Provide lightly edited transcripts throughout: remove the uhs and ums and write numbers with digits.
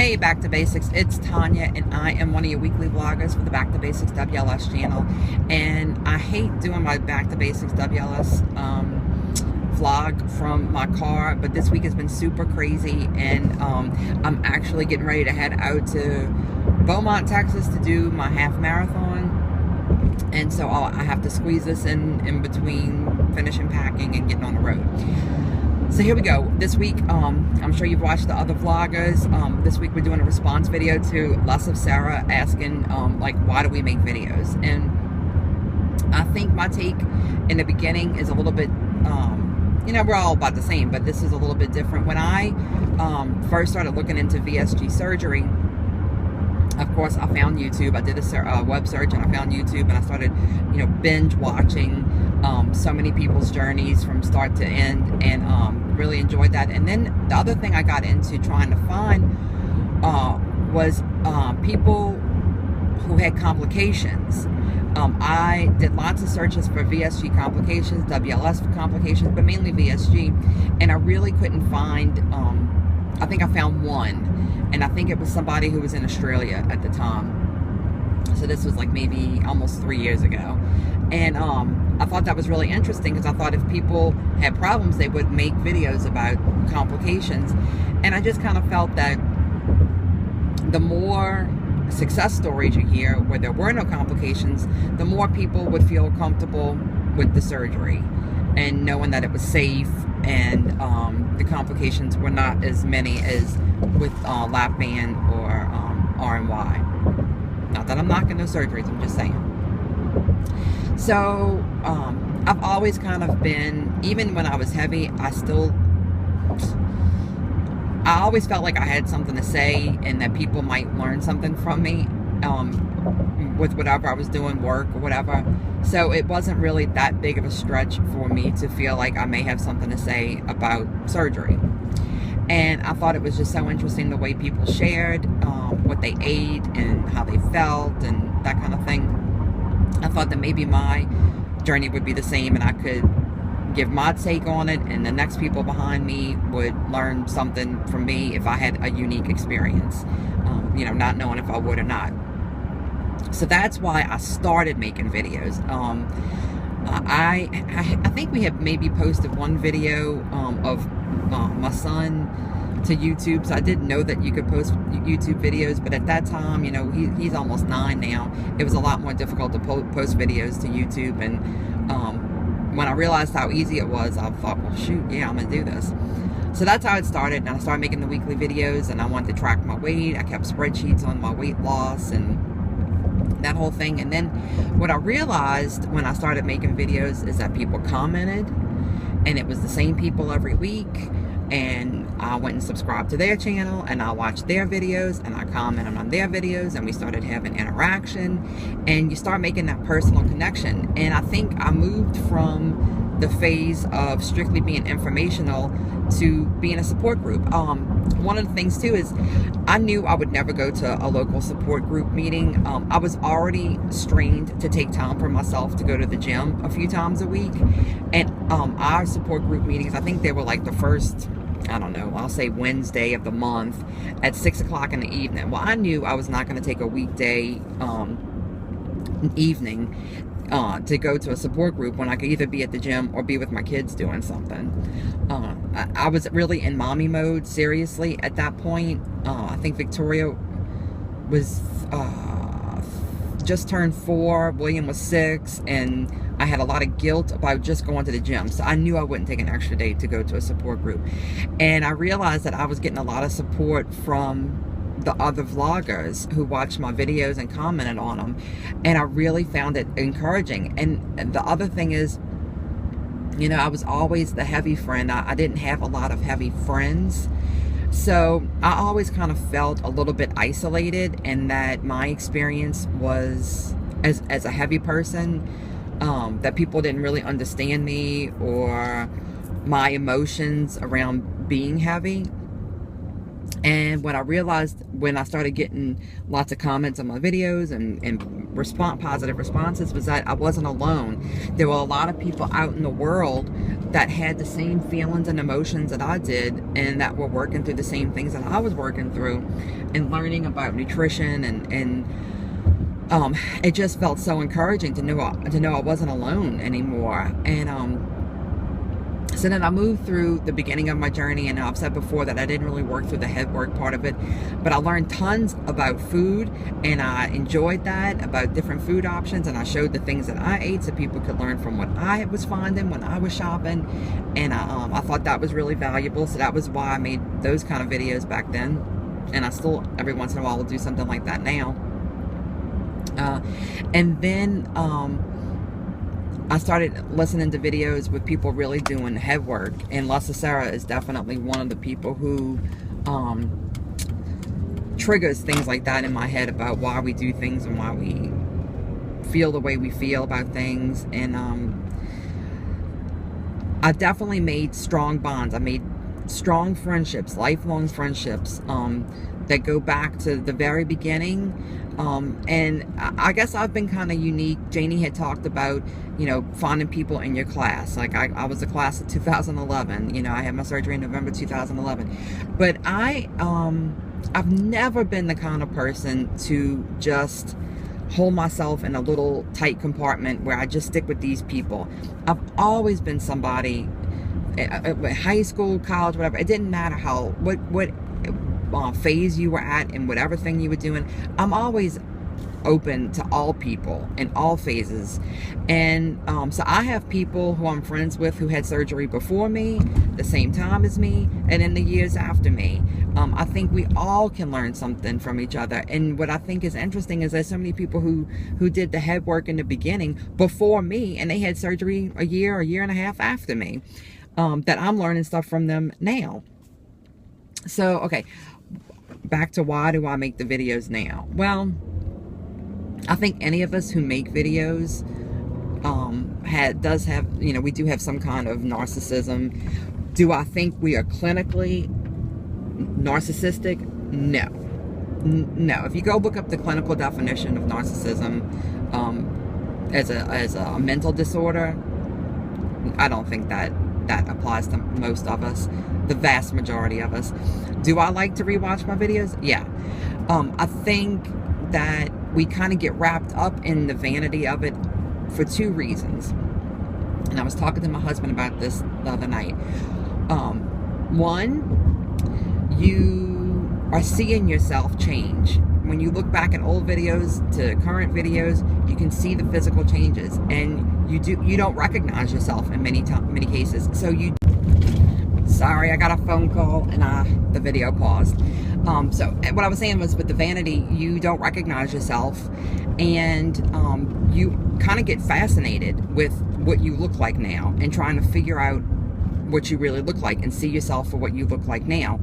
Hey, Back to Basics, it's Tanya, and I am one of your weekly vloggers for the Back to Basics WLS channel. And I hate doing my Back to Basics WLS vlog from my car, but this week has been super crazy, and I'm actually getting ready to head out to Beaumont, Texas to do my half marathon. And so I have to squeeze this in between finishing packing and getting on the road. So here we go. This week, I'm sure you've watched the other vloggers. This week we're doing a response video to Less of Sarah asking, like, why do we make videos? And I think my take in the beginning is a little bit, you know, we're all about the same, but this is a little bit different. When I first started looking into VSG surgery, of course, I found YouTube. I did a web search, and I found YouTube, and I started, you know, binge watching so many people's journeys from start to end, and really enjoyed that. And then the other thing I got into trying to find was people who had complications. I did lots of searches for VSG complications, WLS complications, but mainly VSG, and I really couldn't find, I think I found one. And I think it was somebody who was in Australia at the time. So this was like maybe almost 3 years ago. And I thought that was really interesting, because I thought if people had problems, they would make videos about complications. And I just kind of felt that the more success stories you hear where there were no complications, the more people would feel comfortable with the surgery and knowing that it was safe, and the complications were not as many as with lap band or R&Y. Not that I'm knocking those surgeries, I'm just saying. So I've always kind of been, even when I was heavy, I always felt like I had something to say, and that people might learn something from me with whatever I was doing, work or whatever. So it wasn't really that big of a stretch for me to feel like I may have something to say about surgery. And I thought it was just so interesting the way people shared what they ate and how they felt and that kind of thing. I thought that maybe my journey would be the same, and I could give my take on it, and the next people behind me would learn something from me if I had a unique experience, you know, not knowing if I would or not. So that's why I started making videos. I think we have maybe posted one video of my son to YouTube. So I didn't know that you could post YouTube videos, but at that time, you know, he's almost 9 now. It was a lot more difficult to post videos to YouTube. And when I realized how easy it was, I thought, well, shoot, yeah, I'm gonna do this. So that's how it started. And I started making the weekly videos, and I wanted to track my weight. I kept spreadsheets on my weight loss and that whole thing. And then what I realized when I started making videos is that people commented, and it was the same people every week. And I went and subscribed to their channel, and I watched their videos, and I commented on their videos, and we started having interaction, and you start making that personal connection. And I think I moved from the phase of strictly being informational to being a support group. One of the things too is I knew I would never go to a local support group meeting. I was already strained to take time for myself to go to the gym a few times a week. And our support group meetings, I think they were like the first, I don't know, I'll say Wednesday of the month at 6 o'clock in the evening. Well, I knew I was not going to take a weekday evening to go to a support group when I could either be at the gym or be with my kids doing something. I was really in mommy mode, seriously, at that point. I think Victoria was just turned 4, William was 6, and I had a lot of guilt about just going to the gym. So I knew I wouldn't take an extra day to go to a support group. And I realized that I was getting a lot of support from the other vloggers who watched my videos and commented on them, and I really found it encouraging. And the other thing is, you know, I was always the heavy friend. I didn't have a lot of heavy friends, so I always kind of felt a little bit isolated, and that my experience was as a heavy person, that people didn't really understand me or my emotions around being heavy. And what I realized when I started getting lots of comments on my videos and positive responses was that I wasn't alone. There were a lot of people out in the world that had the same feelings and emotions that I did, and that were working through the same things that I was working through, and learning about nutrition, and it just felt so encouraging to know I wasn't alone anymore. And so then I moved through the beginning of my journey, and I've said before that I didn't really work through the head work part of it, but I learned tons about food, and I enjoyed that, about different food options, and I showed the things that I ate so people could learn from what I was finding when I was shopping, and I thought that was really valuable. So that was why I made those kind of videos back then, and I still every once in a while will do something like that now. And then I started listening to videos with people really doing head work, and Lessa Sarah is definitely one of the people who triggers things like that in my head about why we do things and why we feel the way we feel about things. And I definitely made strong bonds. I made strong friendships, lifelong friendships that go back to the very beginning. And I guess I've been kind of unique. Janie had talked about, you know, finding people in your class. Like I was the class of 2011. You know, I had my surgery in November 2011. But I've never been the kind of person to just hold myself in a little tight compartment where I just stick with these people. I've always been somebody, high school, college, whatever. It didn't matter what phase you were at and whatever thing you were doing. I'm always open to all people in all phases. And so I have people who I'm friends with who had surgery before me, the same time as me, and in the years after me. I think we all can learn something from each other. And what I think is interesting is there's so many people who did the head work in the beginning before me, and they had surgery a year and a half after me, that I'm learning stuff from them now. So, okay, back to why do I make the videos now? Well, I think any of us who make videos does have, you know, we do have some kind of narcissism. Do I think we are clinically narcissistic? No. No. If you go look up the clinical definition of narcissism as a mental disorder, I don't think that applies to most of us, the vast majority of us. Do I like to rewatch my videos? Yeah. I think that we kind of get wrapped up in the vanity of it for two reasons. And I was talking to my husband about this the other night. One, you are seeing yourself change. When you look back at old videos to current videos, you can see the physical changes, and you don't recognize yourself in many cases. So sorry, I got a phone call and the video paused. So what I was saying was, with the vanity, you don't recognize yourself, and you kind of get fascinated with what you look like now and trying to figure out what you really look like and see yourself for what you look like now.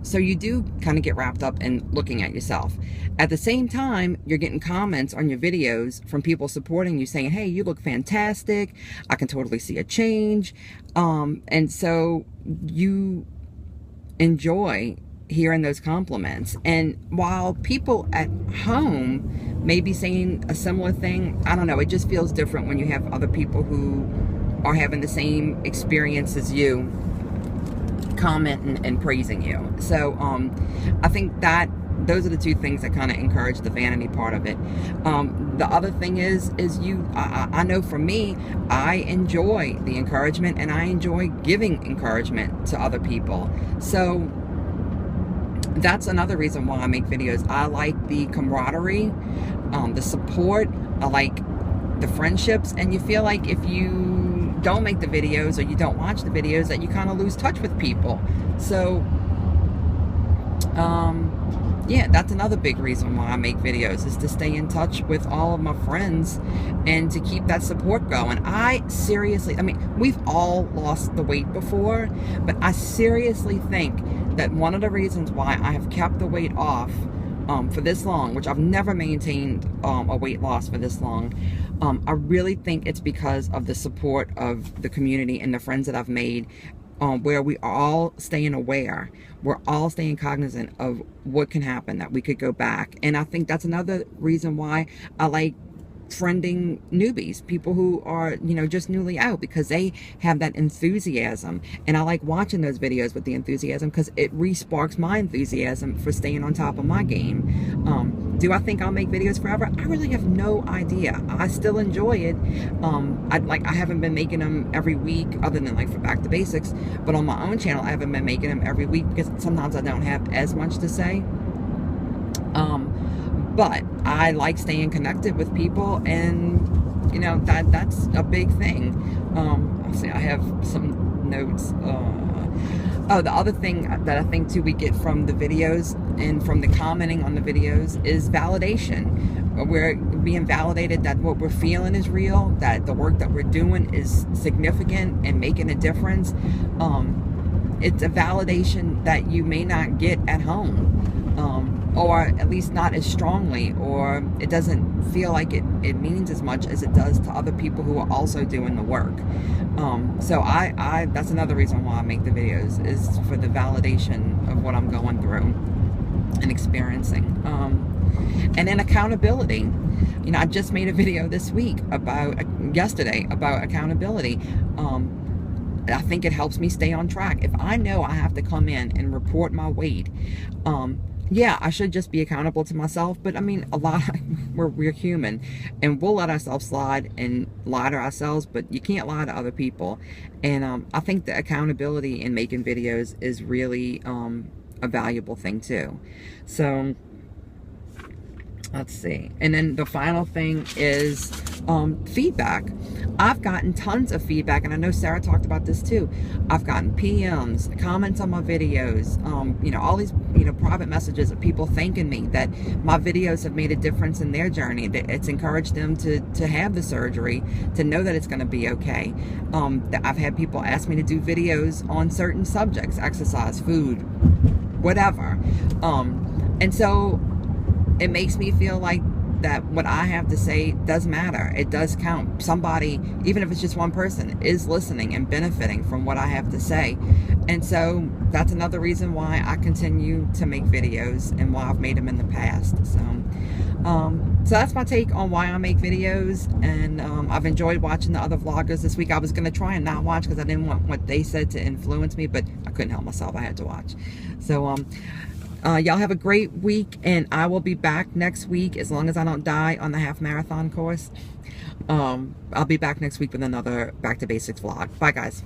So you do kind of get wrapped up in looking at yourself. At the same time, you're getting comments on your videos from people supporting you, saying, hey, you look fantastic, I can totally see a change. And so you enjoy hearing those compliments. And while people at home may be saying a similar thing, I don't know, it just feels different when you have other people who are having the same experience as you commenting and praising you. So I think that those are the two things that kind of encourage the vanity part of it. The other thing is I know for me, I enjoy the encouragement, and I enjoy giving encouragement to other people. So that's another reason why I make videos. I like the camaraderie, the support, I like the friendships, and you feel like if you don't make the videos or you don't watch the videos, that you kind of lose touch with people. So yeah, that's another big reason why I make videos, is to stay in touch with all of my friends and to keep that support going. I mean, we've all lost the weight before, but I seriously think that one of the reasons why I have kept the weight off for this long, which I've never maintained a weight loss for this long, I really think it's because of the support of the community and the friends that I've made where we are all staying aware. We're all staying cognizant of what can happen, that we could go back. And I think that's another reason why I like friending newbies, people who are, you know, just newly out, because they have that enthusiasm, and I like watching those videos with the enthusiasm because it re-sparks my enthusiasm for staying on top of my game. Do I think I'll make videos forever? I really have no idea. I still enjoy it. I haven't been making them every week, other than like for Back to Basics, but on my own channel I haven't been making them every week because sometimes I don't have as much to say. But I like staying connected with people, and you know, that's a big thing. Let's see, I have some notes. Oh, the other thing that I think too we get from the videos and from the commenting on the videos is validation. We're being validated that what we're feeling is real, that the work that we're doing is significant and making a difference. It's a validation that you may not get at home. Or at least not as strongly, or it doesn't feel like it means as much as it does to other people who are also doing the work. So that's another reason why I make the videos, is for the validation of what I'm going through and experiencing. And then accountability. You know, I just made a video yesterday about accountability. I think it helps me stay on track. If I know I have to come in and report my weight, yeah, I should just be accountable to myself. But I mean, we're human, and we'll let ourselves slide and lie to ourselves, but you can't lie to other people. And I think the accountability in making videos is really a valuable thing too. So let's see. And then the final thing is feedback. I've gotten tons of feedback, and I know Sarah talked about this too. I've gotten PMs, comments on my videos, you know, all these, you know, private messages of people thanking me that my videos have made a difference in their journey, that it's encouraged them to have the surgery, to know that it's going to be okay. I've had people ask me to do videos on certain subjects, exercise, food, whatever. And so it makes me feel like that what I have to say does matter. It does count. Somebody, even if it's just one person, is listening and benefiting from what I have to say. And so that's another reason why I continue to make videos and why I've made them in the past. So that's my take on why I make videos. And I've enjoyed watching the other vloggers this week. I was going to try and not watch because I didn't want what they said to influence me, but I couldn't help myself. I had to watch. So y'all have a great week, and I will be back next week, as long as I don't die on the half marathon course. I'll be back next week with another Back to Basics vlog. Bye, guys.